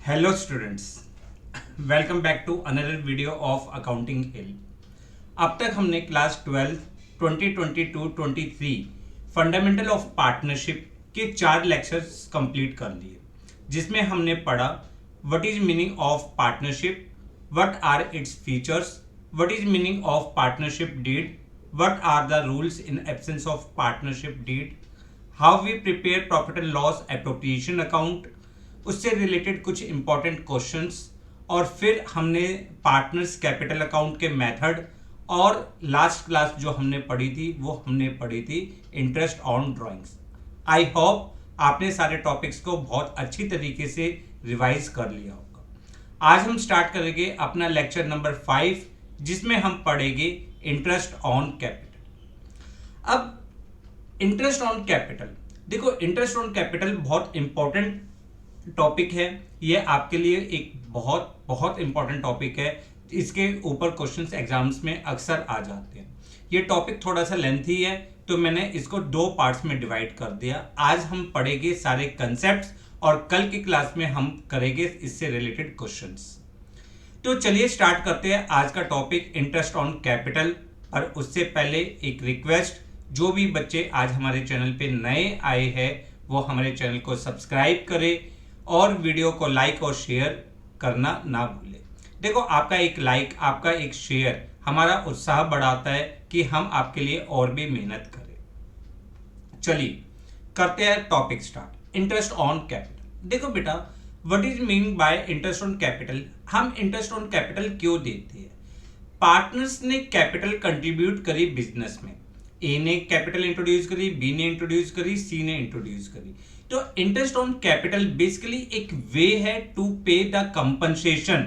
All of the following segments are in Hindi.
Hello students, welcome back to another video of Accounting Hill. अब तक हमने क्लास 12 2022-23 फंडामेंटल ऑफ पार्टनरशिप के 4 लेक्चर्स कंप्लीट कर लिए, जिसमें हमने पढ़ा what is meaning of partnership, what are its features, what is meaning of partnership deed, what are the rules in absence of partnership deed, how we prepare profit and loss appropriation account, उससे रिलेटेड कुछ इंपॉर्टेंट क्वेश्चंस, और फिर हमने पार्टनर्स कैपिटल अकाउंट के मेथड, और लास्ट क्लास जो हमने पढ़ी थी वो हमने पढ़ी थी interest on drawings. I hope आपने सारे टॉपिक्स को बहुत अच्छी तरीके से रिवाइज कर लिया होगा। आज हम स्टार्ट करेंगे अपना लेक्चर नंबर 5, जिसमें हम पढ़ेंगे इंटरेस्ट ऑन कैपिटल। अब इंटरेस्ट ऑन कैपिटल, देखो इंटरेस्ट ऑन कैपिटल बहुत इंपॉर्टेंट टॉपिक है। ये आपके लिए एक बहुत बहुत इंपॉर्टेंट टॉपिक है। इसके ऊपर क्वेश्चंस एग्जाम्स में अक्सर आ जाते हैं। ये टॉपिक थोड़ा सा लेंथी है, तो मैंने इसको 2 पार्ट्स में डिवाइड कर दिया। आज हम पढ़ेंगे सारे कंसेप्ट्स और कल की क्लास में हम करेंगे इससे रिलेटेड क्वेश्चंस। तो चलिए स्टार्ट करते हैं आज का टॉपिक इंटरेस्ट ऑन कैपिटल। और उससे पहले एक रिक्वेस्ट, जो भी बच्चे आज हमारे चैनल पे नए आए हैं वो हमारे चैनल को सब्सक्राइब करें और वीडियो को लाइक और शेयर करना ना भूलें। देखो, आपका एक लाइक, आपका एक शेयर हमारा उत्साह बढ़ाता है कि हम आपके लिए और भी मेहनत करें। चलिए करते हैं topic start, interest on capital. देखो बेटा, what is meaning bye interest on capital. हम इंटरेस्ट ऑन कैपिटल क्यों देते हैं? पार्टनर्स ने कैपिटल कंट्रीब्यूट करी बिजनेस में। ए ने कैपिटल इंट्रोड्यूस करी, बी ने इंट्रोड्यूस करी, सी ने इंट्रोड्यूस करी। तो इंटरेस्ट ऑन कैपिटल बेसिकली एक वे है to pay the compensation,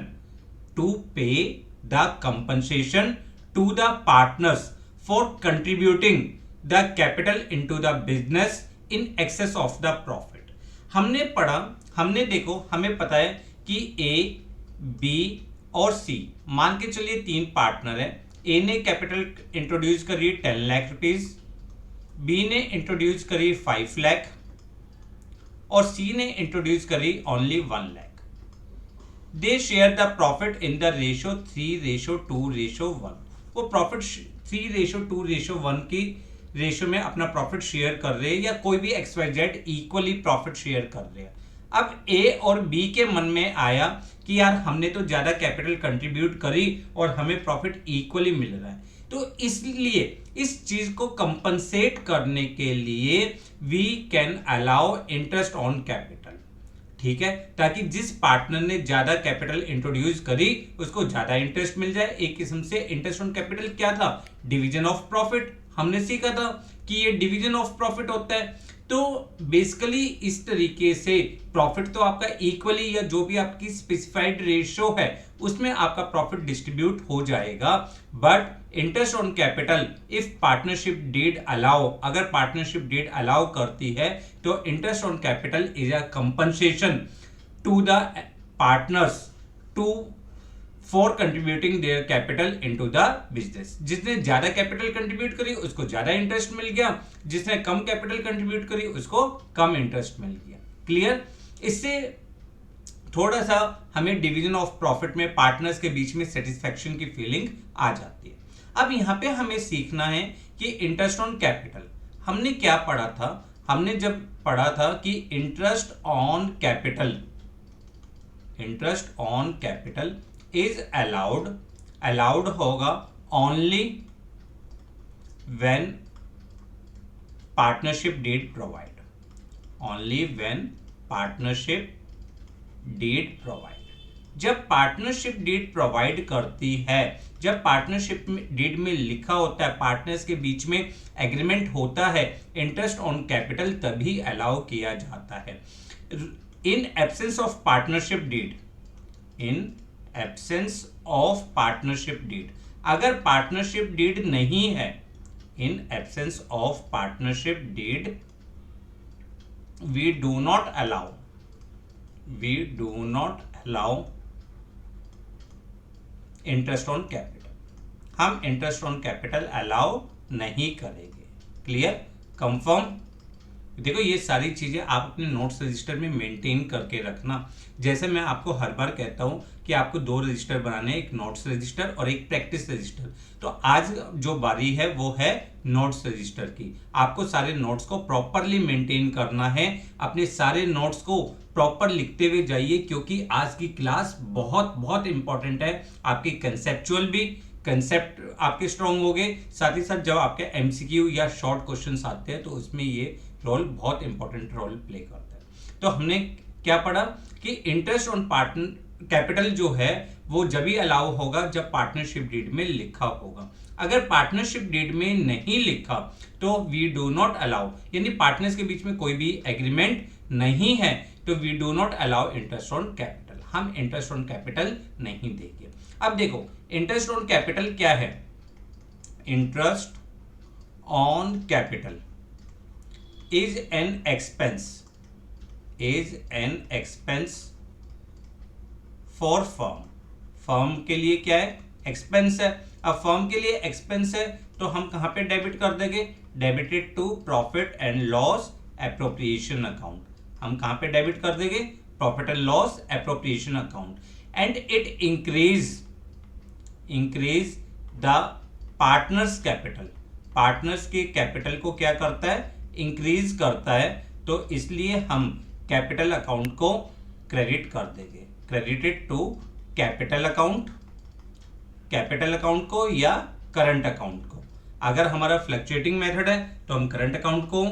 to pay the compensation to the partners for contributing the capital into the business in excess of the profit. हमने पढ़ा, हमने देखो, हमें पता है कि ए, बी और सी, मान के चलिए 3 पार्टनर है। ए ने कैपिटल इंट्रोड्यूस करी 10 लाख रुपीज, बी ने इंट्रोड्यूस करी 5 लाख और सी ने इंट्रोड्यूस करी only 1 lakh. They share the profit in the ratio 3:2:1। वो प्रॉफिट 3:2:1 की रेशियो में अपना प्रॉफिट शेयर कर रहे हैं, या कोई भी XYZ इक्वली प्रॉफिट शेयर कर रहे हैं। अब ए और बी के मन में आया कि यार हमने तो ज्यादा कैपिटल कंट्रीब्यूट करी और हमें प्रॉफिट इक्वली मिल रहा है, तो इसलिए इस चीज को कंपनसेट करने के लिए we can allow interest on capital. ठीक है, ताकि जिस पार्टनर ने ज्यादा कैपिटल इंट्रोड्यूस करी उसको ज्यादा इंटरेस्ट मिल जाए। एक किस्म से इंटरेस्ट ऑन कैपिटल क्या था? Division of profit. हमने सीखा था कि ये डिवीजन ऑफ प्रॉफिट होता है। तो बेसिकली इस तरीके से प्रॉफिट तो आपका इक्वली, या जो भी आपकी स्पेसिफाइड रेशियो है उसमें आपका प्रॉफिट डिस्ट्रीब्यूट हो जाएगा। But interest on capital if partnership deed allow, अगर पार्टनरशिप डीड अलाउ करती है तो interest on capital is a compensation to the partners to for contributing their capital into the business. जिसने ज्यादा कैपिटल कंट्रीब्यूट करी उसको ज्यादा इंटरेस्ट मिल गया, जिसने कम कैपिटल कंट्रीब्यूट करी उसको कम इंटरेस्ट मिल गया। क्लियर? इससे थोड़ा सा हमें डिवीजन ऑफ प्रॉफिट में पार्टनर्स के बीच में सेटिस्फैक्शन की फीलिंग आ जाती है। अब यहां पे हमें सीखना है कि इंटरेस्ट ऑन कैपिटल हमने क्या पढ़ा था। हमने जब पढ़ा था कि interest on capital, interest on capital is allowed होगा only when partnership deed provide, only when partnership deed provide। जब पार्टनरशिप डीड प्रोवाइड करती है, जब पार्टनरशिप डीड में लिखा होता है, पार्टनर्स के बीच में एग्रीमेंट होता है, इंटरेस्ट ऑन कैपिटल तभी अलाउ किया जाता है। In absence of partnership deed, in absence of partnership deed, अगर पार्टनरशिप डीड नहीं है, in absence of partnership deed we do not allow interest on capital. हम इंटरेस्ट ऑन कैपिटल अलाउ नहीं करेंगे। क्लियर? कंफर्म? देखो ये सारी चीजें आप अपने नोट्स रजिस्टर में मेंटेन करके रखना। जैसे मैं आपको हर बार कहता हूं कि आपको 2 रजिस्टर बनाने हैं, एक नोट्स रजिस्टर और एक प्रैक्टिस रजिस्टर। तो आज जो बारी है वो है नोट्स रजिस्टर की। आपको सारे नोट्स को प्रॉपरली मेंटेन करना है, अपने सारे नोट्स को प्रॉपर लिखते हुए जाइए, क्योंकि आज की क्लास बहुत बहुत इंपॉर्टेंट है। आपकी कंसेप्चुअल भी कंसेप्ट आपके स्ट्रांग हो गए, साथ ही साथ जब आपके एमसीक्यू या शॉर्ट क्वेश्चंस आते हैं तो उसमें ये रोल बहुत इंपॉर्टेंट रोल प्ले करता है। तो हमने क्या पढ़ा कि इंटरेस्ट ऑन पार्टनर कैपिटल जो है वो जब भी अलाउ होगा जब पार्टनरशिप डीड में लिखा होगा। अगर पार्टनरशिप डीड में नहीं लिखा तो वी डू नॉट अलाउ, यानी पार्टनर्स के बीच में कोई भी एग्रीमेंट नहीं है तो we do not allow interest on capital, हम इंटरेस्ट ऑन कैपिटल नहीं देंगे। अब देखो इंटरेस्ट ऑन कैपिटल क्या है। Interest on capital is an expense for firm। Firm के लिए क्या है, एक्सपेंस है। अब फर्म के लिए एक्सपेंस है तो हम कहां पे डेबिट कर देंगे, debited to profit and loss appropriation account. हम कहां पे डेबिट कर देंगे, profit and loss appropriation account. And it increase the partners capital. Partners के कैपिटल को क्या करता है, इंक्रीज करता है, तो इसलिए हम कैपिटल अकाउंट को क्रेडिट कर देंगे, credited to capital account, capital account को या करंट अकाउंट को। अगर हमारा फ्लक्चुएटिंग मेथड है तो हम करंट अकाउंट को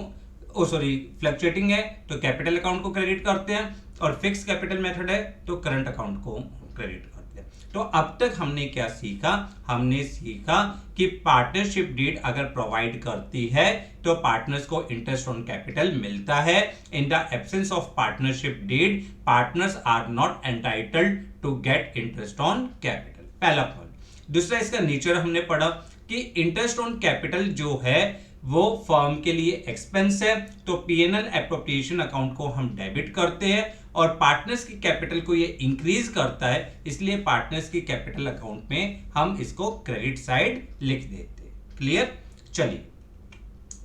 फ्लक्चुएटिंग है तो कैपिटल अकाउंट को क्रेडिट करते हैं, और फिक्स कैपिटल मेथड है तो करंट अकाउंट को क्रेडिट करते हैं। तो अब तक हमने क्या सीखा, हमने सीखा कि पार्टनरशिप डीड अगर प्रोवाइड करती है तो पार्टनर्स को इंटरेस्ट ऑन कैपिटल मिलता है। In the absence of partnership deed partners are not entitled to get interest on capital, पहला पॉइंट। दूसरा इसका नेचर हमने पढ़ा कि इंटरेस्ट ऑन कैपिटल जो है वो फर्म के लिए एक्सपेंस है, तो पीएनएल एप्रोप्रिएशन अकाउंट को हम डेबिट करते हैं, और पार्टनर्स की कैपिटल को ये इंक्रीज करता है, इसलिए पार्टनर्स की कैपिटल अकाउंट में हम इसको क्रेडिट साइड लिख देते हैं। क्लियर। चलिए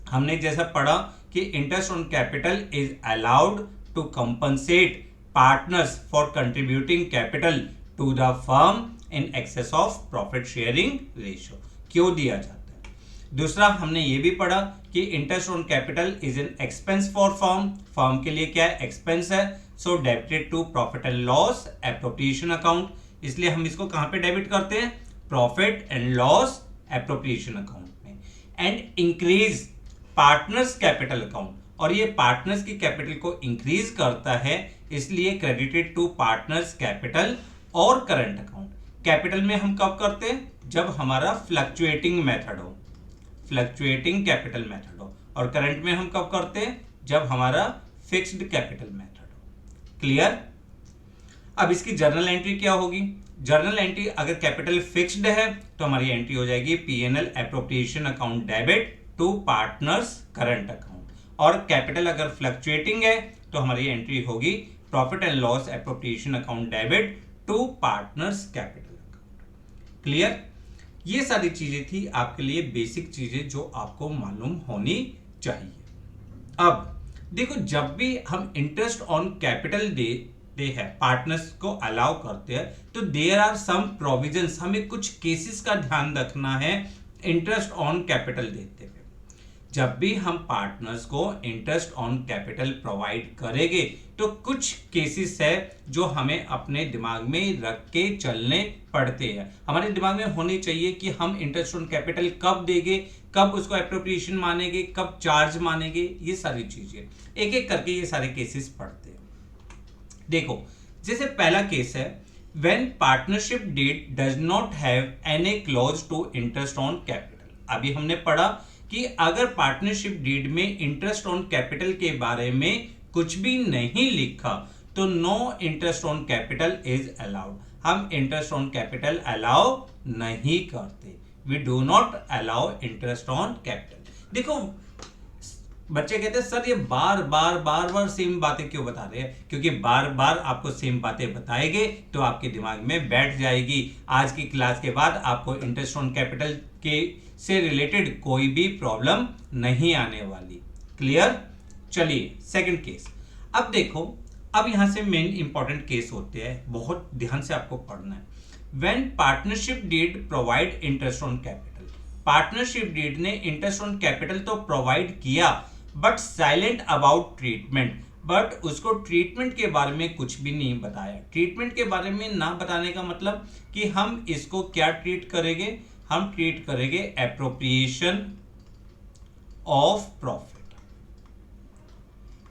हमने जैसा पढ़ा कि interest on capital is allowed to compensate partners for contributing capital to the firm in excess of profit sharing ratio, क्यों दिया जाता है। दूसरा हमने ये भी पढ़ा कि interest on capital is an expense for firm, firm के लिए क्या है, एक्सपेंस है, so debited to profit and loss appropriation account, इसलिए हम इसको कहां पे डेबिट करते हैं, profit and loss appropriation account में। And increase partners capital account, और ये पार्टनर्स की कैपिटल को इंक्रीज करता है, इसलिए क्रेडिटेड टू पार्टनर्स कैपिटल और करंट अकाउंट। कैपिटल में हम कब करते हैं, जब हमारा फ्लक्चुएटिंग मेथड हो, फ्लक्चुएटिंग कैपिटल मेथड हो, और करंट में हम कब करते हैं, जब हमारा फिक्स्ड कैपिटल मेथड हो। क्लियर। अब इसकी जर्नल एंट्री क्या होगी, जर्नल एंट्री अगर कैपिटल फिक्स्ड है तो हमारी एंट्री हो जाएगी PNL appropriation account debit to partners current account, और कैपिटल अगर फ्लक्चुएटिंग है तो हमारी एंट्री होगी profit and loss appropriation account debit to partners capital account. Clear. ये सारी चीजें थी आपके लिए बेसिक चीजें जो आपको मालूम होनी चाहिए। अब देखो जब भी हम इंटरेस्ट ऑन कैपिटल देते हैं, पार्टनर्स को अलाउ करते हैं, तो देयर आर सम प्रोविजंस, हमें कुछ केसेस का ध्यान रखना है इंटरेस्ट ऑन कैपिटल देते हुए। जब भी हम पार्टनर्स को इंटरेस्ट ऑन कैपिटल प्रोवाइड करेंगे तो कुछ केसेस है जो हमें अपने दिमाग में रख के चलने पड़ते हैं। हमारे दिमाग में होनी चाहिए कि हम इंटरेस्ट ऑन कैपिटल कब देंगे, कब उसको एप्रोप्रिएशन मानेंगे, कब चार्ज मानेंगे, ये सारी चीजें एक एक करके ये सारे केसेस पढ़ते हैं। देखो जैसे पहला केस है, when partnership deed does not have any clause to interest on capital. अभी हमने पढ़ा कि अगर पार्टनरशिप डीड में इंटरेस्ट ऑन कैपिटल के बारे में कुछ भी नहीं लिखा तो no interest on capital is allowed, हम इंटरेस्ट ऑन कैपिटल अलाउ नहीं करते, we do not allow interest on capital. देखो बच्चे कहते हैं सर ये बार बार सेम बातें क्यों बता रहे हैं, क्योंकि बार बार आपको सेम बातें बताएंगे तो आपके दिमाग में बैठ जाएगी। आज की क्लास के बाद आपको इंटरेस्ट ऑन कैपिटल के से रिलेटेड कोई भी प्रॉब्लम नहीं आने वाली। क्लियर। चलिए सेकंड केस। अब देखो, अब यहां से मेन इंपॉर्टेंट केस होते हैं, बहुत ध्यान से आपको पढ़ना है। When partnership deed provide interest on capital, partnership deed ने इंटरेस्ट ऑन कैपिटल तो प्रोवाइड किया but silent about treatment, but उसको ट्रीटमेंट के बारे में कुछ भी नहीं बताया। ट्रीटमेंट के बारे में ना बताने का मतलब कि हम इसको क्या ट्रीट करेंगे, हम ट्रीट करेंगे एप्रोप्रिएशन ऑफ प्रॉफिट।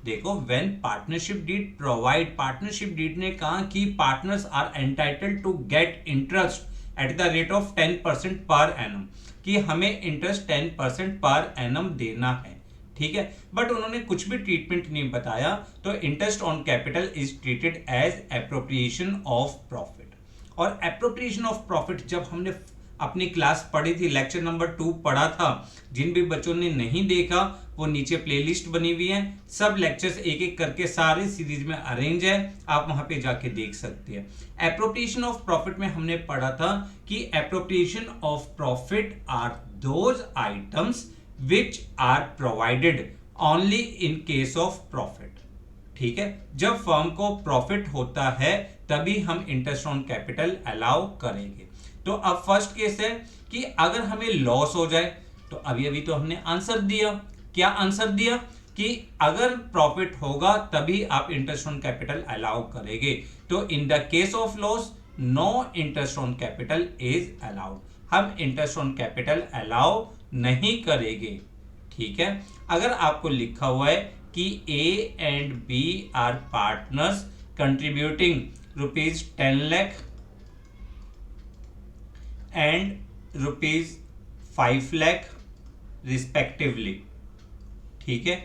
देखो, when partnership deed provide, partnership deed ने कहा कि partners are entitled to get interest at the rate of 10% per annum, कि हमें इंटरेस्ट 10% पर एनम देना है, ठीक है। बट उन्होंने कुछ भी ट्रीटमेंट नहीं बताया, तो interest on capital is treated as appropriation of profit. और एप्रोप्रिएशन ऑफ प्रॉफिट जब हमने अपनी क्लास पढ़ी थी, लेक्चर नंबर 2 पढ़ा था, जिन भी बच्चों ने नहीं देखा वो नीचे प्लेलिस्ट बनी हुई है, सब लेक्चर्स एक एक करके सारे सीरीज में अरेंज है, आप वहां पे जाके देख सकते हैं। एप्रोप्रिएशन ऑफ प्रॉफिट में हमने पढ़ा था कि appropriation of profit are those items which are provided only in case of profit, ठीक है। जब फर्म को प्रॉफिट होता है तभी हम इंटरेस्ट ऑन कैपिटल अलाउ करेंगे। तो अब फर्स्ट केस है कि अगर हमें लॉस हो जाए, तो अभी तो हमने आंसर दिया, क्या आंसर दिया कि अगर प्रॉफिट होगा तभी आप इंटरेस्ट ऑन कैपिटल अलाउ करेंगे। तो in the case of loss no interest on capital is allowed, हम इंटरेस्ट ऑन कैपिटल अलाउ नहीं करेंगे, ठीक है। अगर आपको लिखा हुआ है कि A and B are partners contributing ₹10 lakh and ₹5 lakh respectively, ठीक है,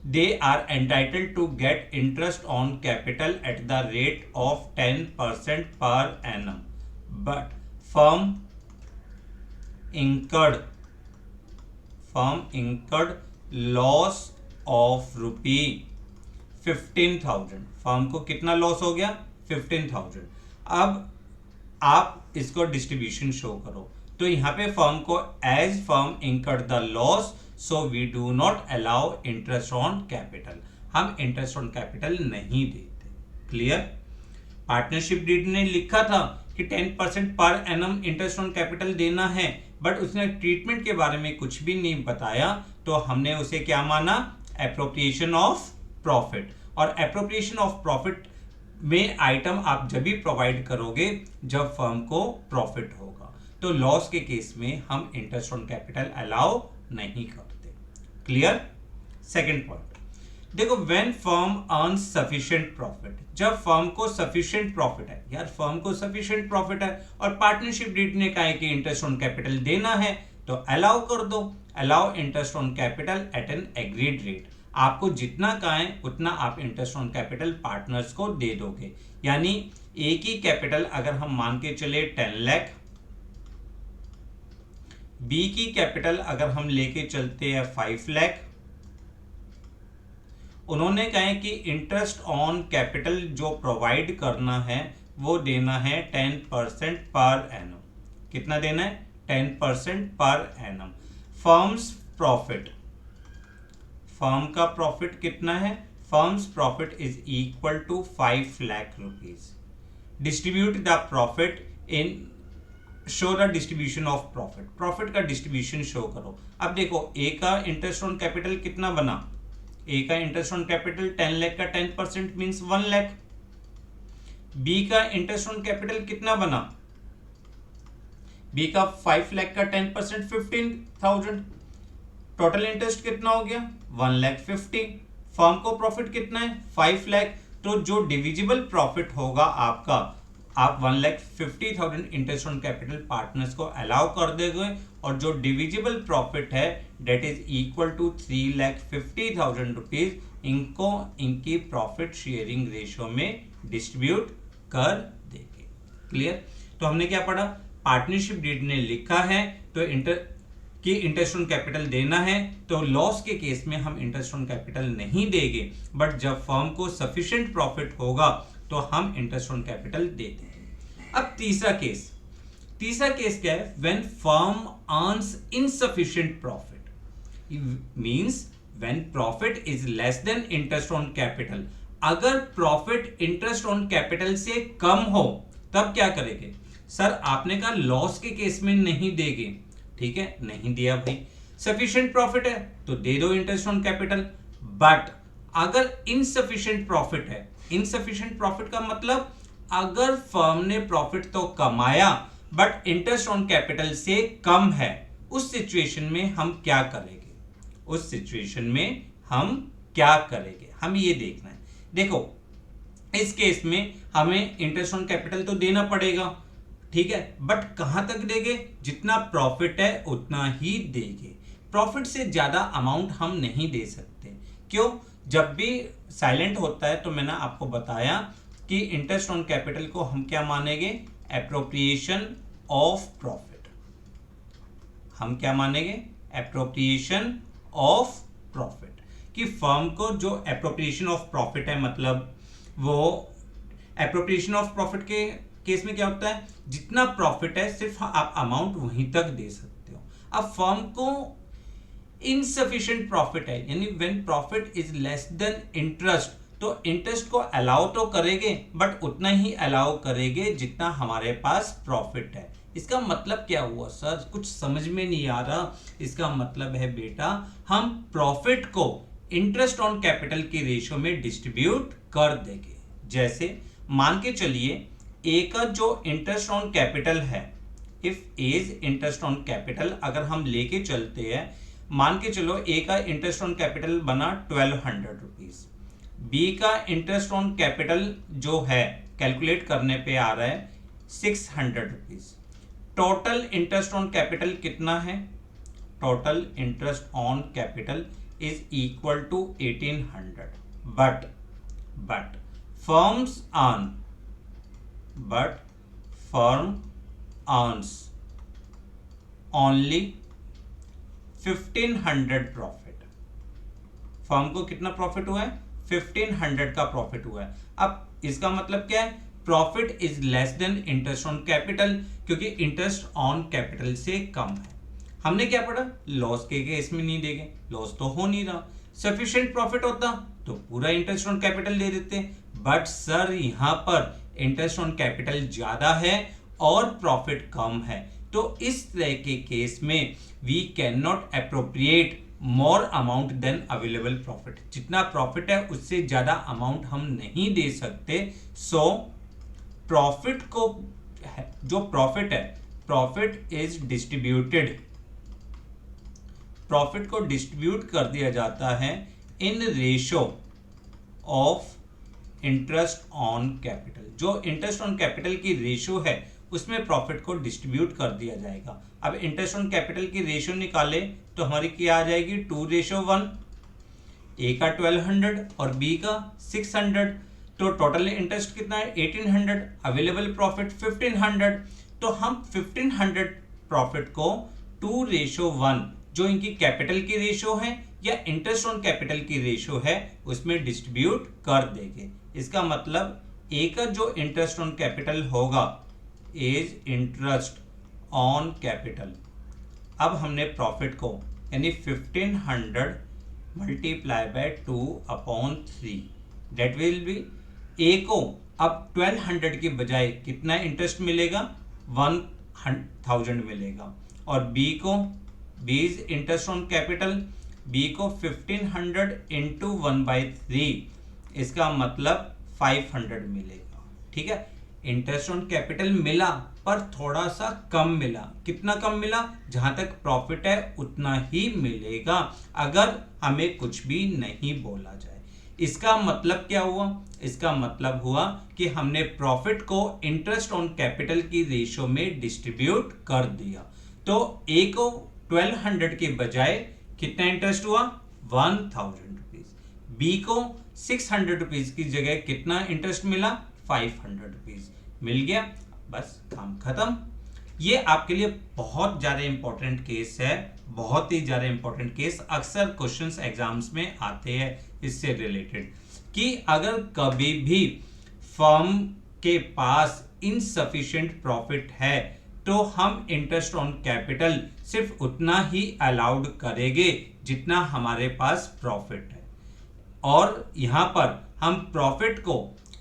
they are entitled to get interest on capital at the rate of 10% per annum, but firm incurred loss of ₹15,000। Firm को कितना लॉस हो गया? 15,000। अब आप इसको डिस्ट्रीब्यूशन शो करो, तो यहां पे फर्म को as firm incurred the loss, so we do not allow interest on capital, हम इंटरेस्ट ऑन कैपिटल नहीं देते। क्लियर? पार्टनरशिप डीड ने लिखा था कि 10% per annum interest on capital देना है, बट उसने ट्रीटमेंट के बारे में कुछ भी नहीं बताया, तो हमने उसे क्या माना? Appropriation of profit. और एप्रोप्रिएशन ऑफ प्रॉफिट में आइटम आप जब भी प्रोवाइड करोगे जब फर्म को प्रॉफिट होगा, तो लॉस के केस में हम इंटरेस्ट ऑन कैपिटल अलाउ नहीं करते। क्लियर? सेकंड पॉइंट देखो, when firm earns sufficient profit, जब फर्म को सफिशिएंट प्रॉफिट है, यार फर्म को सफिशिएंट प्रॉफिट है और पार्टनरशिप डीड ने कहा है कि इंटरेस्ट ऑन कैपिटल देना है, तो अलाउ कर दो, allow interest on capital at an agreed rate. आपको जितना कहा है उतना आप इंटरेस्ट ऑन कैपिटल पार्टनर्स को दे दोगे। यानी ए की कैपिटल अगर हम मान के चले 10 लाख, बी की कैपिटल अगर हम लेके चलते हैं 5 लाख, उन्होंने कहा कि इंटरेस्ट ऑन कैपिटल जो प्रोवाइड करना है वो देना है 10% पर एनम। कितना देना है? 10% per annum. Firm's profit, firm का प्रॉफिट कितना है? Firm's profit is equal to 5 lakh rupees. Distribute the profit in, show the distribution of profit, profit का डिस्ट्रीब्यूशन शो करो। अब देखो, ए का इंटरेस्ट ऑन कैपिटल कितना बना? ए का इंटरेस्ट ऑन कैपिटल 10 लाख का 10% मींस 1 लाख। बी का इंटरेस्ट ऑन कैपिटल कितना बना? बी का 5 लाख का 10% 15,000। टोटल इंटरेस्ट कितना हो गया? 1,50,000। फर्म को प्रॉफिट कितना है? 5 लाख। तो जो डिविजिबल प्रॉफिट होगा आपका, आप 1,50,000 इंटरेस्ट ऑन कैपिटल पार्टनर्स को अलाउ कर देंगे, और जो डिविजिबल प्रॉफिट है that is equal to 3,50,000 rupees, इनको इनकी प्रॉफिट शेयरिंग रेशियो में डिस्ट्रीब्यूट कर देंगे। क्लियर? तो हमने क्या पढ़ा? पार्टनरशिप डीड ने लिखा है तो इंटरेस्ट ऑन कैपिटल देना है, तो लॉस के केस में हम इंटरेस्ट ऑन कैपिटल नहीं देंगे, बट जब फर्म को सफिशिएंट प्रॉफिट होगा तो हम इंटरेस्ट ऑन कैपिटल देते हैं। अब तीसरा केस क्या है? When firm earns insufficient profit, means when profit is less than interest on capital, अगर प्रॉफिट इंटरेस्ट ऑन कैपिटल से कम हो तब क्या करेंगे? सर आपने कहा लॉस के केस में नहीं देंगे, ठीक है, नहीं दिया भाई। सफिशिएंट प्रॉफिट है तो दे दो इंटरेस्ट ऑन कैपिटल। बट अगर इनसफिशिएंट प्रॉफिट है, इनसफिशिएंट प्रॉफिट का मतलब अगर फर्म ने प्रॉफिट तो कमाया बट इंटरेस्ट ऑन कैपिटल से कम है, उस सिचुएशन में हम क्या करेंगे? उस सिचुएशन में हम क्या करेंगे, हम ये देखना है। देखो इस केस में हमें इंटरेस्ट ऑन कैपिटल तो देना पड़ेगा, ठीक है, बट कहां तक देंगे? जितना प्रॉफिट है उतना ही देंगे। प्रॉफिट से ज्यादा अमाउंट हम नहीं दे सकते। क्यों? जब भी साइलेंट होता है तो मैंने आपको बताया कि इंटरेस्ट ऑन कैपिटल को हम क्या मानेंगे? Appropriation of profit. हम क्या मानेंगे? Appropriation of profit. कि फर्म को जो एप्रोप्रिएशन ऑफ प्रॉफिट है, मतलब वो एप्रोप्रिएशन ऑफ प्रॉफिट के केस में क्या होता है? जितना प्रॉफिट है सिर्फ आप अमाउंट वहीं तक दे सकते हो। अब फर्म को इनसफिशिएंट प्रॉफिट है, यानी when profit is less than interest, तो इंटरेस्ट को अलाउ तो करेंगे बट उतना ही अलाउ करेंगे जितना हमारे पास प्रॉफिट है। इसका मतलब क्या हुआ सर? कुछ समझ में नहीं आ रहा। इसका मतलब है बेटा हम प्रॉफिट को इंटरेस्ट ऑन कैपिटल के रेशियो में डिस्ट्रीब्यूट कर देंगे। जैसे मान के चलिए ए का जो इंटरेस्ट ऑन कैपिटल है, if as interest on capital अगर हम लेके चलते हैं, मान के चलो ए का इंटरेस्ट ऑन कैपिटल बना 1200 रुपीज, बी का इंटरेस्ट ऑन कैपिटल जो है कैलकुलेट करने पे आ रहा है 600 rupees. Total interest on capital कितना है? Total interest on capital is equal to 1800, but firms earn, but firm earns only 1500 profit. Firm को कितना प्रॉफिट हुआ है? 1500 का प्रॉफिट हुआ है। अब इसका मतलब क्या है? Profit is less than interest on capital, क्योंकि इंटरेस्ट ऑन कैपिटल से कम है। हमने क्या पढ़ा? लॉस के केस में नहीं देंगे, लॉस तो हो नहीं रहा। सफिशिएंट प्रॉफिट होता तो पूरा इंटरेस्ट ऑन कैपिटल दे देते, बट सर यहां पर इंटरेस्ट ऑन कैपिटल ज्यादा है और प्रॉफिट कम है, तो इस तरह के केस में we can not appropriate more amount than available profit. जितना प्रॉफिट है उससे ज्यादा अमाउंट हम नहीं दे सकते। सो प्रॉफिट को, जो प्रॉफिट है, प्रॉफिट इज डिस्ट्रीब्यूटेड, प्रॉफिट को डिस्ट्रीब्यूट कर दिया जाता है in ratio of interest on capital. जो इंटरेस्ट ऑन कैपिटल की रेशियो है उसमें प्रॉफिट को डिस्ट्रीब्यूट कर दिया जाएगा। अब इंटरेस्ट ऑन कैपिटल की रेशियो निकाले तो हमारी क्या आ जाएगी? 2:1। ए का 1200 और बी का 600, तो टोटल इंटरेस्ट कितना है? 1800, अवेलेबल प्रॉफिट 1500। तो हम 1500 प्रॉफिट को 2:1 जो इनकी कैपिटल की रेशियो है या इंटरेस्ट ऑन कैपिटल की रेशियो है उसमें डिस्ट्रीब्यूट कर देंगे। इसका मतलब ए का जो इंटरेस्ट ऑन कैपिटल होगा इज इंटरेस्ट ऑन कैपिटल। अब हमने प्रॉफिट को यानी 1500 multiply by 2/3, that will be, A को अब 1200 के बजाय कितना इंटरेस्ट मिलेगा? 1000 मिलेगा। और बी को, B is interest on capital, B को 1500 इंटू 1/3, इसका मतलब 500 मिलेगा। ठीक है, इंटरेस्ट ऑन कैपिटल मिला पर थोड़ा सा कम मिला। कितना कम मिला? जहां तक प्रॉफिट है उतना ही मिलेगा, अगर हमें कुछ भी नहीं बोला जाए। इसका मतलब क्या हुआ? इसका मतलब हुआ कि हमने प्रॉफिट को इंटरेस्ट ऑन कैपिटल की रेशियो में डिस्ट्रीब्यूट कर दिया। तो ए को 1200 के बजाय कितना इंटरेस्ट हुआ? 1000 रुपीज। बी को 600 रुपीज की जगह कितना इंटरेस्ट मिला? 500 रुपीज मिल गया। बस काम खत्म। ये आपके लिए बहुत ज्यादा इंपॉर्टेंट केस है, बहुत ही ज्यादा इंपॉर्टेंट केस। अक्सर क्वेश्चंस एग्जाम्स में आते हैं इससे रिलेटेड, कि अगर कभी भी फर्म के पास इनसफिशिएंट प्रॉफिट है तो हम इंटरेस्ट ऑन कैपिटल सिर्फ उतना ही अलाउड करेंगे जितना हमारे पास प्रॉफिट है, और यहां पर हम प्रॉफिट को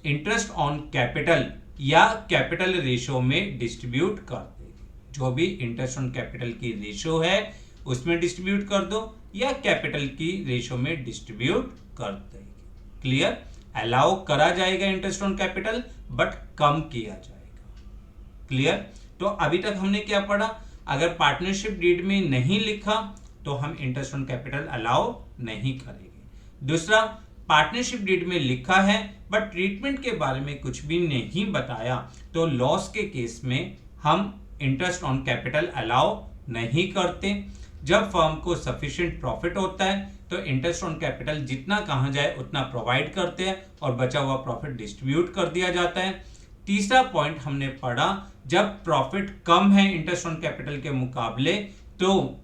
इंटरेस्ट ऑन कैपिटल या कैपिटल रेशो में डिस्ट्रीब्यूट कर देंगे। जो भी इंटरेस्ट ऑन कैपिटल की रेशो है उसमें डिस्ट्रीब्यूट कर दो या कैपिटल की रेशो में डिस्ट्रीब्यूट कर देंगे। क्लियर? अलाउ करा जाएगा इंटरेस्ट ऑन कैपिटल बट कम किया जाएगा। क्लियर? तो अभी तक हमने क्या पढ़ा? अगर पार्टनरशिप डीड में नहीं लिखा तो हम इंटरेस्ट ऑन कैपिटल अलाउ नहीं करेंगे। दूसरा, पार्टनरशिप डीड में लिखा है बट ट्रीटमेंट के बारे में कुछ भी नहीं बताया तो लॉस के केस में हम इंटरेस्ट ऑन कैपिटल अलाउ नहीं करते। जब फर्म को सफिशिएंट प्रॉफिट होता है तो इंटरेस्ट ऑन कैपिटल जितना कहा जाए उतना प्रोवाइड करते हैं और बचा हुआ प्रॉफिट डिस्ट्रीब्यूट कर दिया जाता है। तीसरा पॉइंट हमने पढ़ा, जब प्रॉफिट कम है इंटरेस्ट ऑन कैपिटल के मुकाबले तो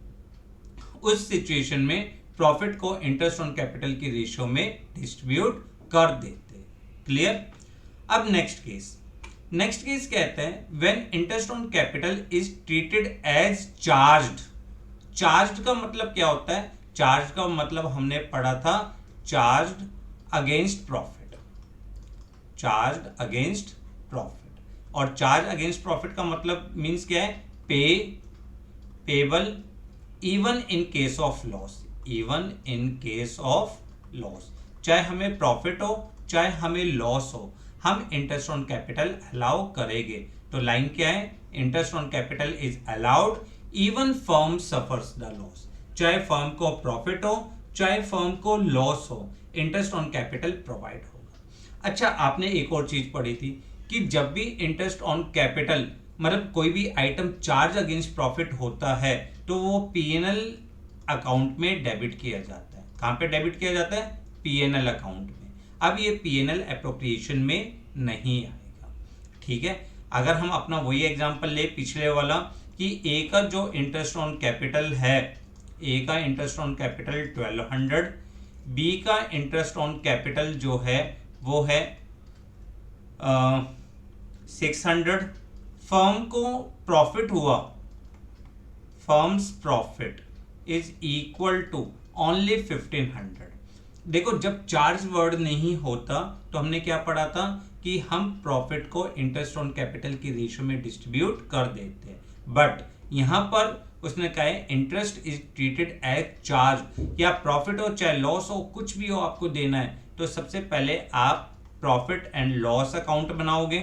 उस सिचुएशन में प्रॉफिट को इंटरेस्ट ऑन कैपिटल की रेशियो में डिस्ट्रीब्यूट कर देते हैं। क्लियर? अब नेक्स्ट केस कहते हैं when interest on capital is treated as charged. Charged का मतलब क्या होता है? चार्ज का मतलब हमने पढ़ा था charged against profit. Charged against profit, और चार्ज अगेंस्ट प्रॉफिट का मतलब मींस क्या है? Payable even in case of loss. Even in case of loss, चाहे हमें प्रॉफिट हो चाहे हमें लॉस हो, हम इंटरेस्ट ऑन कैपिटल अलाउ करेंगे। तो लाइन क्या है? Interest on capital is allowed even firm suffers the loss. चाहे फर्म को प्रॉफिट हो चाहे फर्म को लॉस हो, इंटरेस्ट ऑन कैपिटल प्रोवाइड होगा। अच्छा, आपने एक और चीज पढ़ी थी कि जब भी इंटरेस्ट ऑन कैपिटल मतलब कोई भी आइटम चार्ज अगेंस्ट प्रॉफिट होता है तो वो पीएनएल अकाउंट में डेबिट किया जाता है। कहां पे डेबिट किया जाता है? पीएनएल अकाउंट में। अब ये पीएनएल एप्रोप्रिएशन में नहीं आएगा। ठीक है? अगर हम अपना वही एग्जांपल ले पिछले वाला कि ए का जो इंटरेस्ट ऑन कैपिटल है, ए का इंटरेस्ट ऑन कैपिटल 1200, बी का इंटरेस्ट ऑन कैपिटल जो है वो है 600। फर्म को प्रॉफिट हुआ, firm's profit is equal to only 1500। देखो, जब चार्ज वर्ड नहीं होता तो हमने क्या पढ़ा था कि हम प्रॉफिट को इंटरेस्ट ऑन कैपिटल की रेशियो में डिस्ट्रीब्यूट कर देते हैं, बट यहां पर उसने कहा है interest is treated as charge. या प्रॉफिट हो चाहे लॉस हो, कुछ भी हो आपको देना है तो सबसे पहले आप प्रॉफिट एंड लॉस अकाउंट बनाओगे।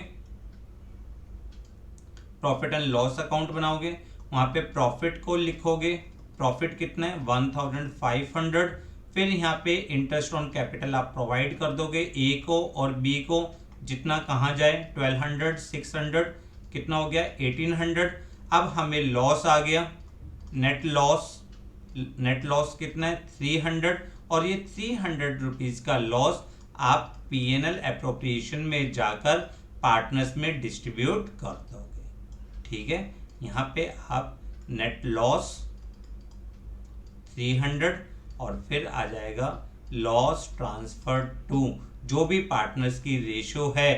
प्रॉफिट एंड लॉस अकाउंट बनाओगे, वहां पे प्रॉफिट को लिखोगे। प्रॉफिट कितना है? 1500। फिर यहाँ पे इंटरेस्ट ऑन कैपिटल आप प्रोवाइड कर दोगे ए को और बी को, जितना कहा जाए 1200, 600, कितना हो गया? 1800। अब हमें लॉस आ गया, नेट लॉस कितना है? 300। और ये 300 रुपीज का लॉस आप पीएनएल एप्रोप्रिएशन में जाकर पार्टनर्स में डिस्ट्रीब्यूट कर दोगे। ठीक है? यहाँ पे आप नेट लॉस 300 और फिर आ जाएगा लॉस ट्रांसफर टू जो भी पार्टनर्स की रेशियो है,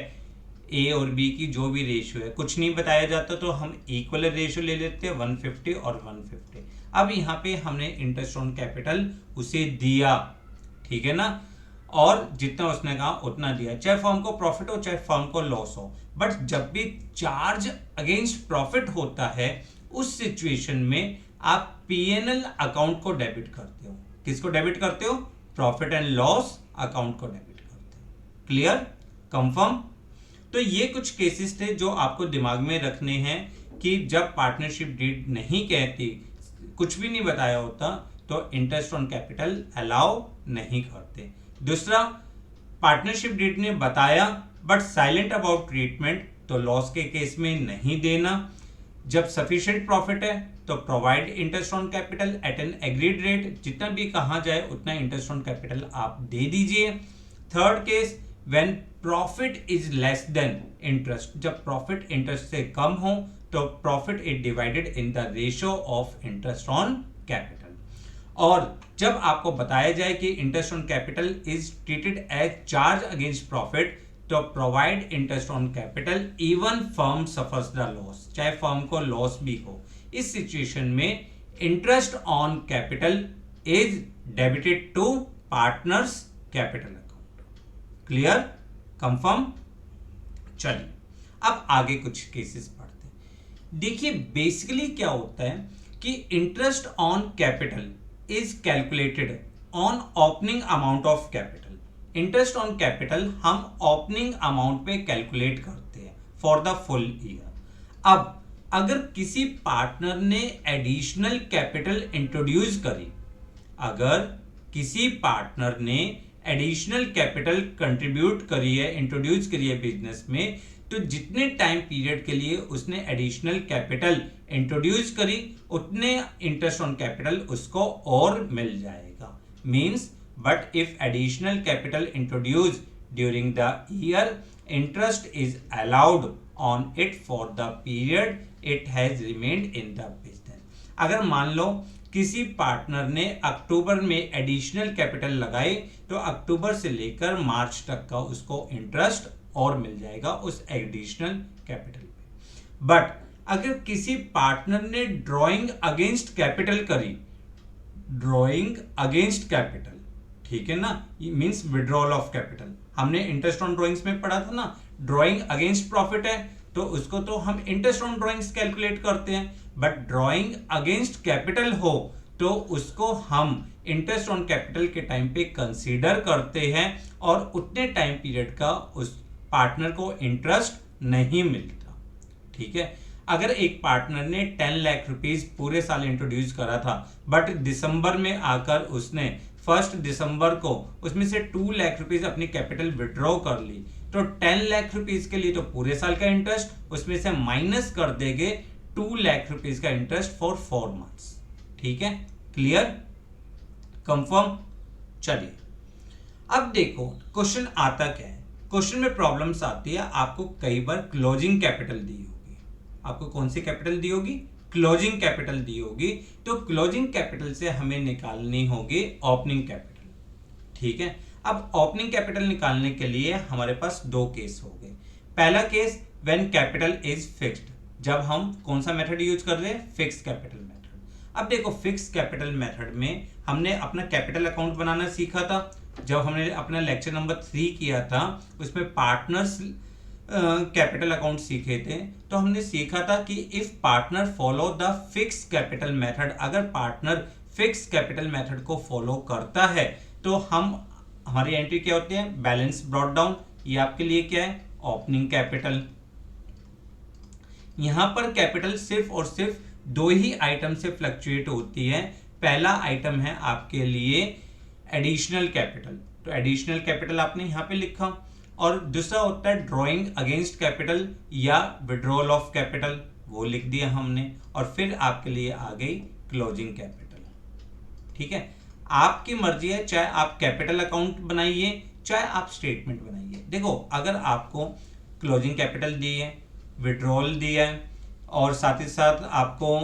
ए और बी की जो भी रेशियो है, कुछ नहीं बताया जाता तो हम इक्वल रेशियो ले लेते हैं 150 और 150। अब यहाँ पे हमने इंटरेस्ट ऑन कैपिटल उसे दिया, ठीक है ना, और जितना उसने कहा उतना दिया, चाहे फर्म को प्रॉफिट हो चाहे फर्म को लॉस हो। बट जब भी चार्ज अगेंस्ट प्रॉफिट होता है उस सिचुएशन में आप पीएनएल अकाउंट को डेबिट करते हो। किसको डेबिट करते हो? प्रॉफिट एंड लॉस अकाउंट को डेबिट करते हो। क्लियर? कंफर्म? तो ये कुछ केसेस थे जो आपको दिमाग में रखने हैं कि जब पार्टनरशिप डीड नहीं कहती, कुछ भी नहीं बताया होता तो इंटरेस्ट ऑन कैपिटल अलाउ नहीं करते। दूसरा, पार्टनरशिप डीड ने बताया बट साइलेंट अबाउट ट्रीटमेंट, तो लॉस के केस में नहीं देना। जब सफिशिएंट प्रॉफिट है तो provide interest on capital at an agreed rate, जितना भी कहा जाए उतना इंटरेस्ट ऑन कैपिटल आप दे दीजिए। Third case, when profit is less than interest, जब प्रॉफिट इंटरेस्ट से कम हो तो profit is divided in the ratio of interest on capital. और जब आपको बताया जाए कि interest on capital is treated as charge against profit तो provide interest on capital even firm suffers the loss, चाहे फर्म को लॉस भी हो। इस सिचुएशन में interest on capital is debited to partners capital account. Clear, confirm. चलिए अब आगे कुछ केसेस पढ़ते हैं। देखिए बेसिकली क्या होता है कि interest on capital is calculated on opening amount of capital. Interest on capital हम ओपनिंग अमाउंट पे कैलकुलेट करते हैं फॉर द फुल ईयर। अब अगर किसी पार्टनर ने एडिशनल कैपिटल इंट्रोड्यूस करी, अगर किसी पार्टनर ने एडिशनल कैपिटल कंट्रीब्यूट करी है, इंट्रोड्यूस करी है बिजनेस में, तो जितने टाइम पीरियड के लिए उसने एडिशनल कैपिटल इंट्रोड्यूस करी उतने इंटरेस्ट ऑन कैपिटल उसको और मिल जाएगा। Means but if additional capital introduce during the year, interest is allowed on it for the period it has remained in the business. अगर मान लो किसी पार्टनर ने अक्टूबर में एडिशनल कैपिटल लगाई तो अक्टूबर से लेकर मार्च तक का उसको इंटरेस्ट और मिल जाएगा उस एडिशनल कैपिटल पे। बट अगर किसी पार्टनर ने ड्रॉइंग अगेंस्ट कैपिटल करी, ड्रॉइंग अगेंस्ट कैपिटल, ठीक है ना, मींस विड्रॉल ऑफ कैपिटल, हमने इंटरेस्ट ऑन ड्रॉइंग्स में पढ़ा था ना, ड्रॉइंग अगेंस्ट प्रॉफिट है तो उसको तो हम इंटरेस्ट ऑन ड्रॉइंग्स कैलकुलेट करते हैं, बट ड्रॉइंग अगेंस्ट कैपिटल हो तो उसको हम इंटरेस्ट ऑन कैपिटल के टाइम पे कंसीडर करते हैं और उतने टाइम पीरियड का उस पार्टनर को इंटरेस्ट नहीं मिलता। ठीक है, अगर एक पार्टनर ने 10 लाख रुपीस पूरे साल इंट्रोड्यूस करा था बट दिसंबर में आकर उसने 1 दिसंबर को उसमें से 2 लाख रुपीस अपनी कैपिटल विड्रॉ कर ली, तो 10 लाख रुपीस के लिए तो पूरे साल का इंटरेस्ट, उसमें से माइनस कर देंगे 2 लाख रुपीस का इंटरेस्ट फॉर 4 मंथ्स। ठीक है, क्लियर, कंफर्म। चलिए अब देखो क्वेश्चन आता क्या है। क्वेश्चन में प्रॉब्लम्स आती है, आपको कई बार क्लोजिंग कैपिटल दी होगी, आपको कौन सी कैपिटल दी होगी, क्लोजिंग कैपिटल दी होगी, तो क्लोजिंग कैपिटल से हमें निकालनी होगी ओपनिंग कैपिटल। ठीक है, अब ओपनिंग कैपिटल निकालने के लिए हमारे पास 2 केस हो गए। पहला case when capital is fixed, जब हम कौन सा मेथड यूज कर रहे हैं, फिक्स्ड कैपिटल मेथड। अब देखो फिक्स्ड कैपिटल मेथड में हमने अपना कैपिटल अकाउंट बनाना सीखा था, जब हमने अपना लेक्चर नंबर 3 किया था उसमें पार्टनर्स कैपिटल अकाउंट सीखे थे, तो हमने सीखा था कि if partner follow the fixed capital method, अगर पार्टनर फिक्स्ड कैपिटल मेथड को फॉलो करता है तो हम हमारी एंट्री क्या होती है, बैलेंस ब्रॉट डाउन। ये आपके लिए क्या है, ओपनिंग कैपिटल। यहां पर कैपिटल सिर्फ और सिर्फ 2 ही आइटम से फ्लक्चुएट होती है। पहला आइटम है आपके लिए एडिशनल कैपिटल, तो एडिशनल कैपिटल आपने यहां पे लिखा, और दूसरा होता है ड्रॉइंग अगेंस्ट कैपिटल या विड्रॉल ऑफ कैपिटल, वो लिख दिया हमने, और फिर आपके लिए आ गई क्लोजिंग कैपिटल। ठीक है, आपकी मर्जी है, चाहे आप कैपिटल अकाउंट बनाइए चाहे आप स्टेटमेंट बनाइए। देखो अगर आपको क्लोजिंग कैपिटल दी है, विड्रॉल दिया है और साथ ही साथ आपको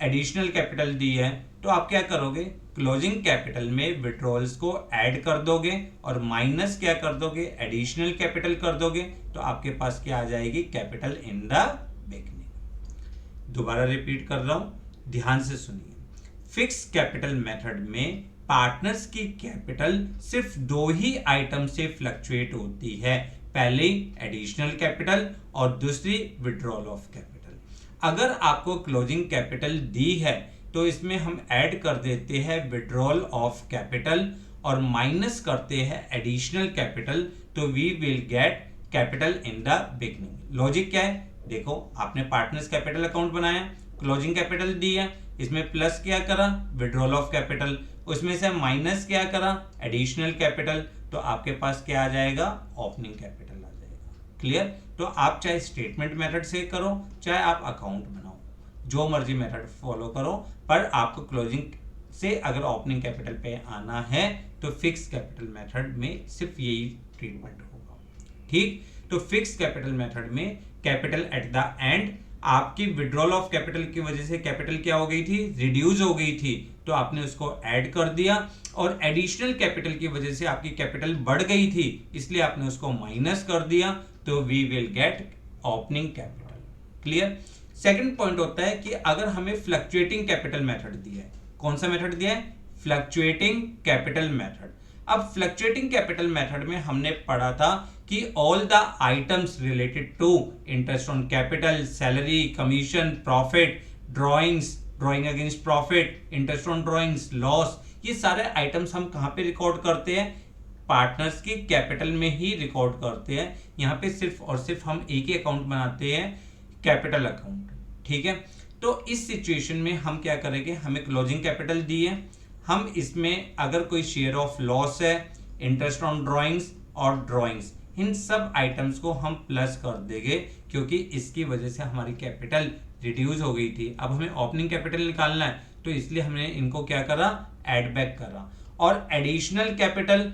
एडिशनल कैपिटल दी है, तो आप क्या करोगे, क्लोजिंग कैपिटल में विड्रॉल्स को ऐड कर दोगे और माइनस क्या कर दोगे, एडिशनल कैपिटल कर दोगे, तो आपके पास क्या आ जाएगी, कैपिटल इन द बिगनिंग। दोबारा रिपीट कर रहा हूं, ध्यान से सुनिए। फिक्स कैपिटल मेथड में पार्टनर्स की कैपिटल सिर्फ 2 ही आइटम से फ्लक्चुएट होती है, पहली एडिशनल कैपिटल और दूसरी विड्रॉल ऑफ कैपिटल। अगर आपको क्लोजिंग कैपिटल दी है तो इसमें हम ऐड कर देते हैं विड्रॉल ऑफ कैपिटल और माइनस करते हैं एडिशनल कैपिटल, तो we will get capital in the beginning. Logic क्या है, देखो आपने पार्टनर्स कैपिटल अकाउंट बनाया, क्लोजिंग कैपिटल दी है, इसमें प्लस क्या करा, विड्रॉल ऑफ कैपिटल, उसमें से माइनस क्या करा, एडिशनल कैपिटल, तो आपके पास क्या आ जाएगा, ओपनिंग कैपिटल आ जाएगा। क्लियर, तो आप चाहे स्टेटमेंट मेथड से करो चाहे आप अकाउंट बनाओ, जो मर्जी मेथड फॉलो करो, पर आपको क्लोजिंग से अगर ओपनिंग कैपिटल पे आना है तो फिक्स कैपिटल मेथड में सिर्फ यही ट्रीटमेंट होगा। ठीक, तो फिक्स कैपिटल मेथड में कैपिटल एट द एंड, आपकी विड्रॉल ऑफ कैपिटल की वजह से कैपिटल क्या हो गई थी, रिड्यूस हो गई थी, तो आपने उसको ऐड कर दिया, और एडिशनल कैपिटल की वजह से आपकी कैपिटल बढ़ गई थी इसलिए आपने उसको माइनस कर दिया, तो we will get opening capital. Clear. Second point होता है कि अगर हमें फ्लक्चुएटिंग कैपिटल मेथड दिया है, कौन सा मेथड दिया है, फ्लक्चुएटिंग कैपिटल मेथड। अब फ्लक्चुएटिंग कैपिटल मेथड में हमने पढ़ा था कि all the items related to interest on capital, salary, commission, profit, drawing against profit, interest on drawings, loss, ये सारे आइटम्स हम कहां पे रिकॉर्ड करते हैं? पार्टनर्स की कैपिटल में ही रिकॉर्ड करते हैं। यहाँ पे सिर्फ और सिर्फ हम एक ही अकाउंट बनाते हैं, कैपिटल अकाउंट। ठीक है, तो इस सिचुएशन में हम क्या करेंगे? हमें क्लोजिंग कैपिटल दी है, हम इसमें अगर कोई शेयर ऑफ लॉस है, इंटरेस्ट ऑन ड्रॉइंग्स और ड्रॉइंग्स, इन सब आइटम्स को हम प्लस कर देंगे, क्योंकि इसकी वजह से हमारी कैपिटल रिड्यूस हो गई थी। अब हमें ओपनिंग कैपिटल निकालना है, तो इसलिए हमने इनको क्या करा? ऐड बैक करा। और एडिशनल कैपिटल,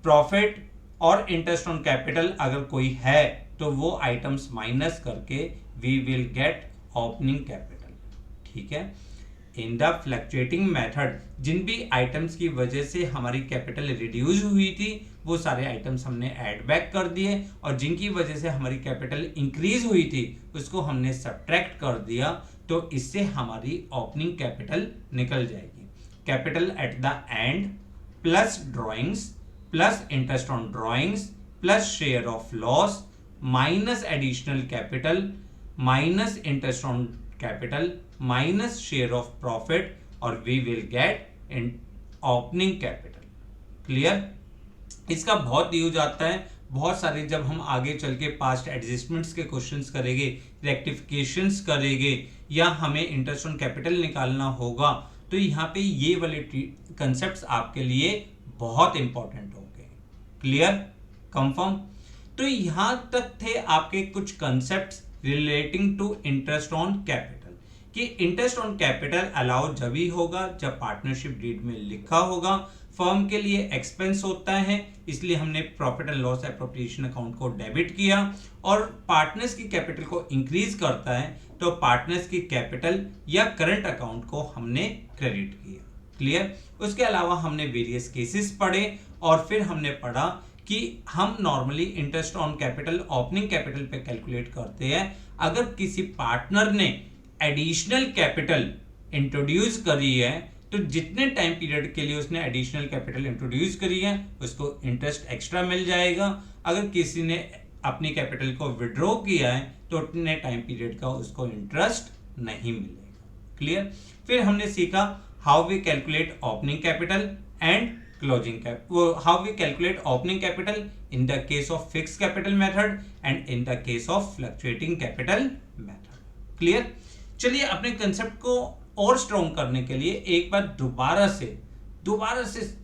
प्रॉफिट और इंटरेस्ट ऑन कैपिटल अगर कोई है तो वो आइटम्स माइनस करके we will get opening capital. ठीक है, इन द फ्लक्चुएटिंग मेथड जिन भी आइटम्स की वजह से हमारी कैपिटल रिड्यूस हुई थी वो सारे आइटम्स हमने ऐड बैक कर दिए, और जिनकी वजह से हमारी कैपिटल इंक्रीज हुई थी उसको हमने सब्ट्रैक्ट कर दिया, तो इससे हमारी ओपनिंग कैपिटल निकल जाएगी। Capital at the end plus drawings plus interest on drawings plus share of loss minus additional capital minus interest on capital minus share of profit, और we will get in opening capital. Clear? इसका बहुत यूज आता है, बहुत सारे जब हम आगे चल के पास्ट एडजस्टमेंट्स के क्वेश्चंस करेंगे, रेक्टिफिकेशंस करेंगे, या हमें इंटरेस्ट ऑन कैपिटल निकालना होगा, तो यहाँ पे ये वाले कंसेप्ट्स आपके लिए बहुत इंपॉर्टेंट होंगे। क्लियर? कंफर्म? तो यहां तक थे आपके कुछ concepts relating to interest on capital, कि इंटरेस्ट ऑन कैपिटल अलाउ जब ही होगा जब पार्टनरशिप डीड में लिखा होगा, फर्म के लिए एक्सपेंस होता है, इसलिए हमने profit and loss appropriation account को डेबिट किया, और पार्टनर्स की कैपिटल को इंक्रीज करता है तो पार्टनर्स की कैपिटल या करंट अकाउंट को हमने क्रेडिट किया। क्लियर? उसके अलावा हमने वेरियस केसेस पढ़े, और फिर हमने पढ़ा कि हम normally interest on capital opening capital पे कैलकुलेट करते हैं अगर किसी पार्टनर ने एडिशनल कैपिटल इंट्रोड्यूस करी है, तो जितने टाइम पीरियड के लिए उसने एडिशनल कैपिटल इंट्रोड्यूस करी है उसको इंटरेस्ट एक्स्ट्रा मिल जाएगा। अगर किसी ने अपनी कैपिटल को विड्रॉ किया है तो उतने टाइम पीरियड का उसको इंटरेस्ट नहीं मिलेगा। क्लियर? फिर हमने सीखा how we calculate opening capital and closing cap, how we calculate opening capital in the case of fixed capital method and in the case of fluctuating capital method. Clear? चलिए अपने कंसेप्ट को और स्ट्रॉन्ग करने के लिए एक बार दोबारा से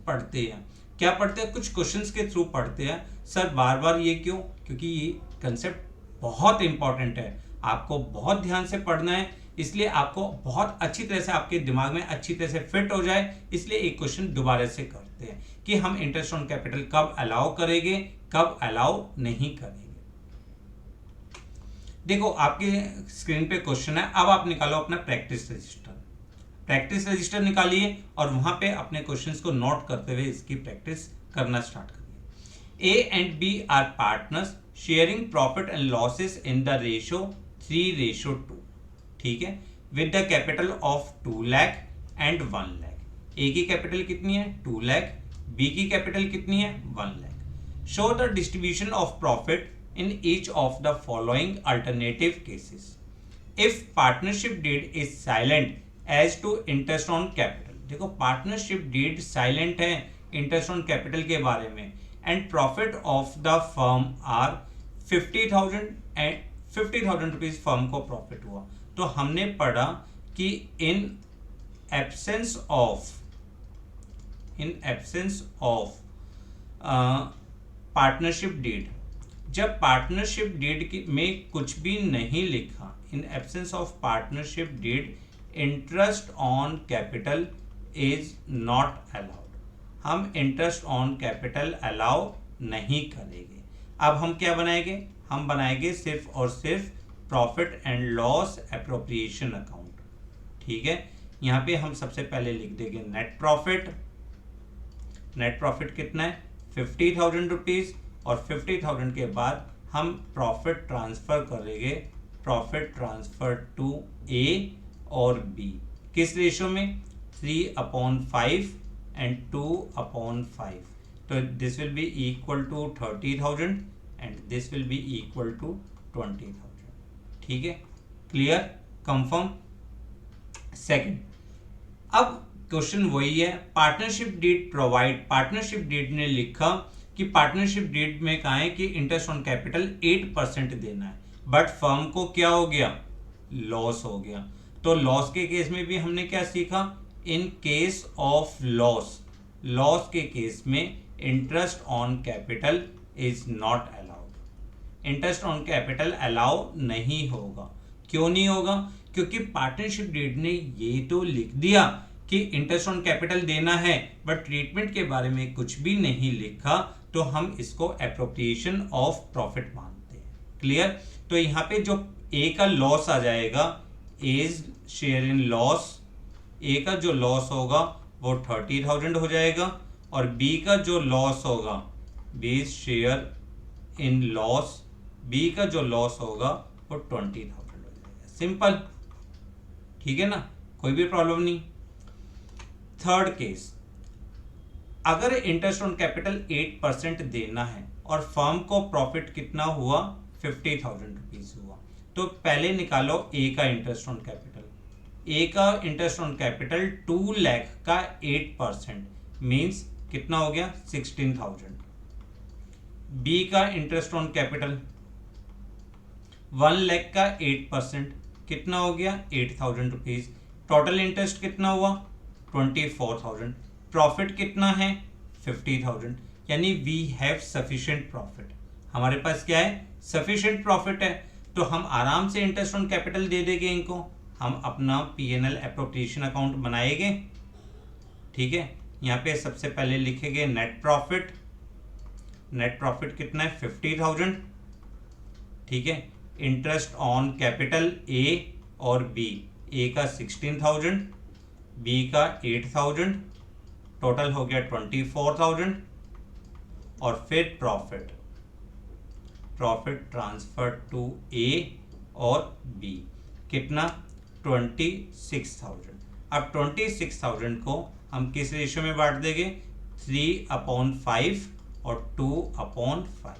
पढ़ते हैं। क्या पढ़ते हैं? कुछ क्वेश्चंस के थ्रू पढ़ते हैं। सर बार बार ये क्यों? क्योंकि ये कंसेप्ट बहुत इंपॉर्टेंट है, आपको बहुत ध्यान से पढ़ना है, इसलिए आपको बहुत अच्छी तरह से आपके दिमाग में अच्छी तरह से फिट हो जाए, इसलिए एक क्वेश्चन दोबारा से करते हैं कि हम इंटरेस्ट ऑन कैपिटल कब अलाउ करेंगे, कब अलाउ नहीं करेंगे। देखो आपके स्क्रीन पे क्वेश्चन है, अब आप निकालो अपना प्रैक्टिस रजिस्टर निकालिए और वहां पे अपने क्वेश्चंस को नोट करते हुए इसकी प्रैक्टिस करना स्टार्ट करिए। A and B are partners sharing profit and losses in the ratio 3:2। ठीक है, with the capital of 2 lakh and 1 lakh. A की कैपिटल कितनी है? 2 लाख। बी की कैपिटल कितनी है? 1 lakh. Show the distribution of profit in each of the following alternative cases. If partnership deed is silent as to interest on capital. देखो पार्टनरशिप डीड साइलेंट है इंटरेस्ट ऑन कैपिटल के बारे में, and profit of the firm are 50,000 rupees firm को प्रॉफिट हुआ, तो हमने पढ़ा कि in absence of partnership deed, जब पार्टनरशिप डीड में कुछ भी नहीं लिखा, in absence of partnership deed interest on capital is not allowed. हम इंटरेस्ट ऑन कैपिटल अलाउ नहीं करेंगे। अब हम क्या बनाएंगे? हम बनाएंगे सिर्फ और सिर्फ profit and loss appropriation account. ठीक है, यहाँ पे हम सबसे पहले लिख देंगे नेट प्रॉफिट। नेट प्रॉफिट कितना है? 50,000 रुपीज, और 50,000 के बाद हम प्रॉफिट ट्रांसफर करेंगे, प्रॉफिट ट्रांसफर टू ए और बी। किस रेशो में? 3/5 and 2/5. So this will be equal to 30,000 and this will be equal to 20,000. ठीक है, क्लियर, कंफर्म. सेकंड, अब क्वेश्चन वही है, partnership deed provide. Partnership deed ने लिखा कि पार्टनरशिप डीड में कहा है कि इंटरेस्ट ऑन कैपिटल 8% देना है, बट फर्म को क्या हो गया, लॉस हो गया. तो लॉस के केस में भी हमने क्या सीखा, इन केस ऑफ लॉस, लॉस के केस में interest on capital is not allowed. Interest on capital allow नहीं होगा. क्यों नहीं होगा, क्योंकि पार्टनरशिप डीड ने ये तो लिख दिया कि इंटरेस्ट ऑन कैपिटल देना है, बट ट्रीटमेंट के बारे में कुछ भी नहीं लिखा, तो हम इसको एप्रोप्रिएशन ऑफ प्रॉफिट मानते हैं. क्लियर. तो यहाँ पे जो ए का लॉस आ जाएगा, एज शेयर इन लॉस, ए का जो लॉस होगा वो 30,000 हो जाएगा, और बी का जो लॉस होगा, B share in loss, B का जो लॉस होगा वो 20,000 हो जाएगा. सिंपल, ठीक है ना, कोई भी प्रॉब्लम नहीं. थर्ड केस, अगर इंटरेस्ट ऑन कैपिटल 8% देना है और फर्म को प्रॉफिट कितना हुआ, 50,000 रुपीज हुआ, तो पहले निकालो ए का इंटरेस्ट ऑन कैपिटल. ए का इंटरेस्ट ऑन कैपिटल 2 लाख का 8% मीन्स कितना हो गया, 16,000. बी का इंटरेस्ट ऑन कैपिटल 1 लाख का 8% कितना हो गया, 8,000 रुपीज. टोटल इंटरेस्ट कितना हुआ, 24,000. प्रॉफिट कितना है, 50,000. यानी वी हैव सफिशिएंट प्रॉफिट. हमारे पास क्या है, सफिशिएंट प्रॉफिट है. तो हम आराम से इंटरेस्ट ऑन कैपिटल दे देंगे इनको. हम अपना P&L एप्रोप्रिएशन अकाउंट बनाएंगे. ठीक है, यहाँ पे सबसे पहले लिखेंगे नेट प्रॉफिट. नेट प्रॉफिट कितना है, 50,000. ठीक है, इंटरेस्ट ऑन कैपिटल ए और बी, ए का 16,000, बी का 8,000, टोटल हो गया 24,000. और फिर प्रॉफिट, प्रॉफिट ट्रांसफर टू ए और बी कितना, 26,000. अब 26,000 को हम किस रेशियो में बांट देंगे, 3/5 और 2/5.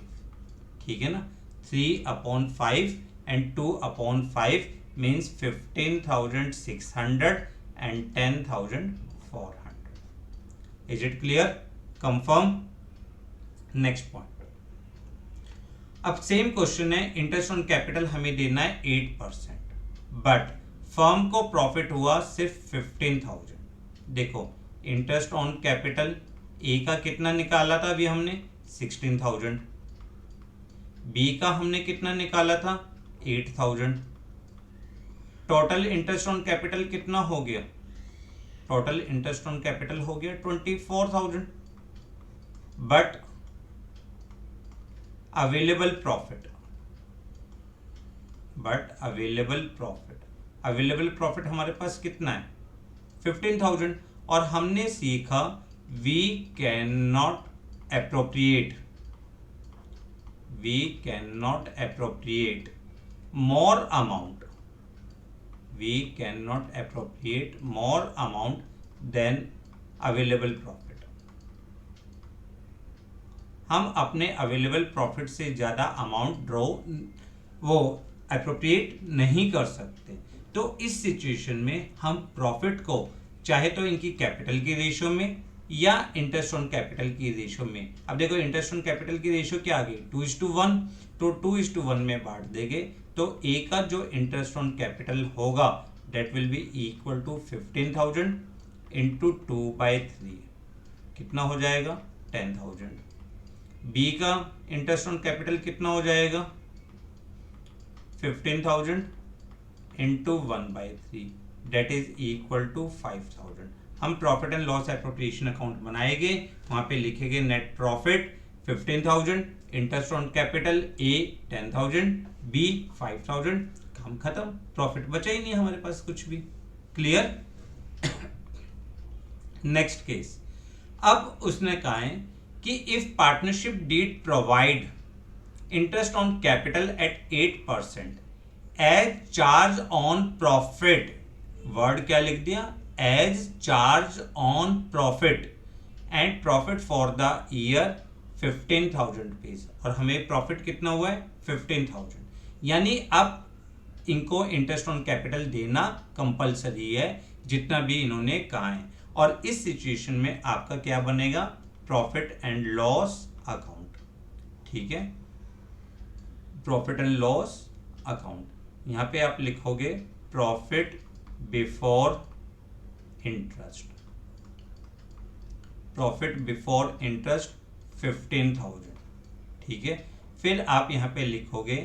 ठीक है ना, 3/5 and 2/5 means 15,600 and 10,400. Is it clear? Confirm. Next point. अब सेम क्वेश्चन है, इंटरेस्ट ऑन कैपिटल हमें देना है 8%, बट फर्म को प्रॉफिट हुआ सिर्फ 15,000. देखो, इंटरेस्ट ऑन कैपिटल ए का कितना निकाला था अभी हमने, 16,000. बी का हमने कितना निकाला था, 8,000. टोटल इंटरेस्ट ऑन कैपिटल कितना हो गया, टोटल इंटरेस्ट ऑन कैपिटल हो गया 24,000. But available profit, available profit हमारे पास कितना है, 15,000. और हमने सीखा we can not appropriate more amount, than available profit. हम अपने अवेलेबल प्रॉफिट से ज्यादा अमाउंट अप्रोप्रिएट नहीं कर सकते. तो इस सिचुएशन में हम प्रॉफिट को चाहे तो इनकी कैपिटल की रेशियो में या इंटरेस्ट ऑन कैपिटल की रेशियो में, अब देखो इंटरेस्ट ऑन कैपिटल की रेशियो क्या आ गई, 2:1, तो 2:1 में बांट देंगे. तो ए का जो इंटरेस्ट ऑन कैपिटल होगा that will be equal to 15,000 into 2/3, कितना हो जाएगा, 10,000. बी का इंटरेस्ट ऑन कैपिटल कितना हो जाएगा, 15,000 into 1/3 that is equal to 5,000. हम profit and loss appropriation account बनाएंगे, वहां पे लिखेंगे net profit 15,000, interest on capital A 10,000, B 5,000. काम खत्म, प्रॉफिट बचा ही नहीं हमारे पास कुछ भी. क्लियर. नेक्स्ट केस, अब उसने कहा है कि if partnership deed provide interest on capital at 8% as charge on profit, word क्या लिख दिया, as charge on profit, and profit for the year 15,000 rupees, और हमें प्रॉफिट कितना हुआ है 15,000, यानी अब इनको इंटरेस्ट ऑन कैपिटल देना कंपलसरी है जितना भी इन्होंने कहा है। और इस सिचुएशन में आपका क्या बनेगा, प्रॉफिट एंड लॉस अकाउंट। ठीक है, प्रॉफिट एंड लॉस अकाउंट, यहां पे आप लिखोगे profit before interest, profit before interest 15,000। ठीक है, फिर आप यहां पे लिखोगे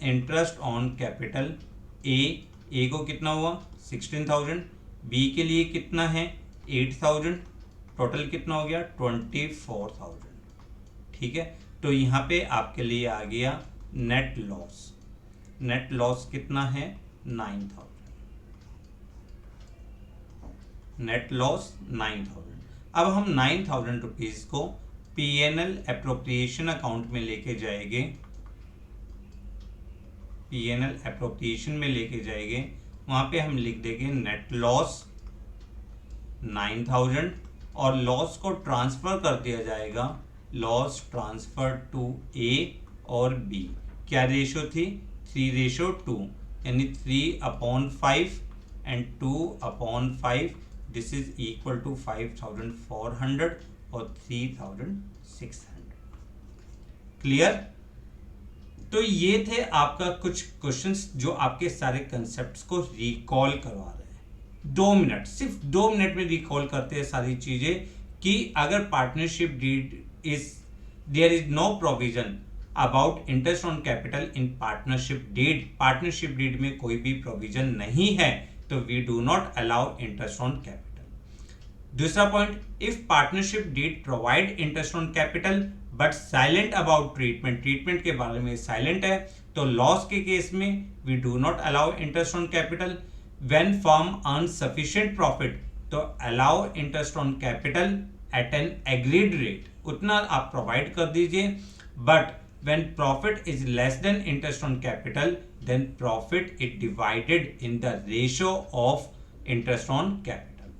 इंटरेस्ट ऑन कैपिटल ए को कितना हुआ 16,000, बी के लिए कितना है 8,000, टोटल कितना हो गया 24,000। ठीक है, तो यहाँ पे आपके लिए आ गया नेट लॉस, नेट लॉस कितना है 9,000, नेट लॉस 9,000। अब हम 9,000 रुपीज को पीएनएल एप्रोप्रिएशन अकाउंट में लेके जाएंगे, पीएनएल एप्रोप्रिएशन में लेके जाएंगे, वहां पे हम लिख देंगे नेट लॉस 9,000 और लॉस को ट्रांसफर कर दिया जाएगा, लॉस ट्रांसफर टू ए और बी। क्या रेशो थी 3:2, यानी 3/5 and 2/5, this is equal to 5,400 और 3,600। क्लियर? तो ये थे आपका कुछ क्वेश्चंस जो आपके सारे कंसेप्ट्स को रिकॉल करवा रहे हैं। 2 मिनट, सिर्फ 2 मिनट में रिकॉल करते हैं सारी चीजें कि अगर partnership deed is there is no provision about interest on capital in partnership deed, partnership deed में कोई भी प्रोविजन नहीं है तो we do not allow interest on capital. दूसरा point, if partnership deed provide interest on capital but silent about treatment, treatment के बारे में साइलेंट है, तो लॉस के केस में we do not allow interest on capital. When firm earn sufficient profit तो allow interest on capital at an agreed rate, उतना आप प्रोवाइड कर दीजिए, but when profit is less than interest on capital then profit is divided in the ratio of interest on capital।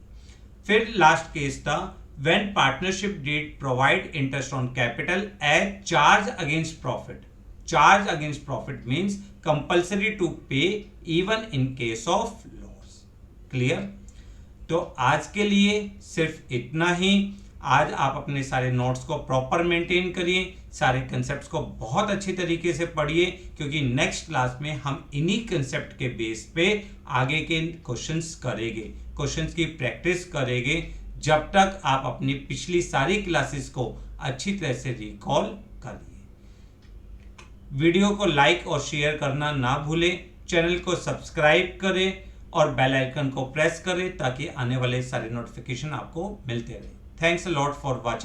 फिर लास्ट केस था when partnership did provide interest on capital as charge against profit, charge against profit means compulsory to pay even in case of loss। Clear? तो आज के लिए सिर्फ इतना ही। आज आप अपने सारे नोट्स को प्रॉपर मेंटेन करिए, सारे कंसेप्ट्स को बहुत अच्छी तरीके से पढ़िए, क्योंकि नेक्स्ट क्लास में हम इन्हीं कंसेप्ट के बेस पे आगे के क्वेश्चंस करेंगे, क्वेश्चंस की प्रैक्टिस करेंगे, जब तक आप अपनी पिछली सारी क्लासेस को अच्छी तरह से रिकॉल करिए। वीडियो को लाइक और शेयर करना ना भूलें, चैनल को सब्सक्राइब करें और बेल आइकन को प्रेस करें ताकि आने वाले सारे नोटिफिकेशन आपको मिलते रहे। Thanks a lot for watching.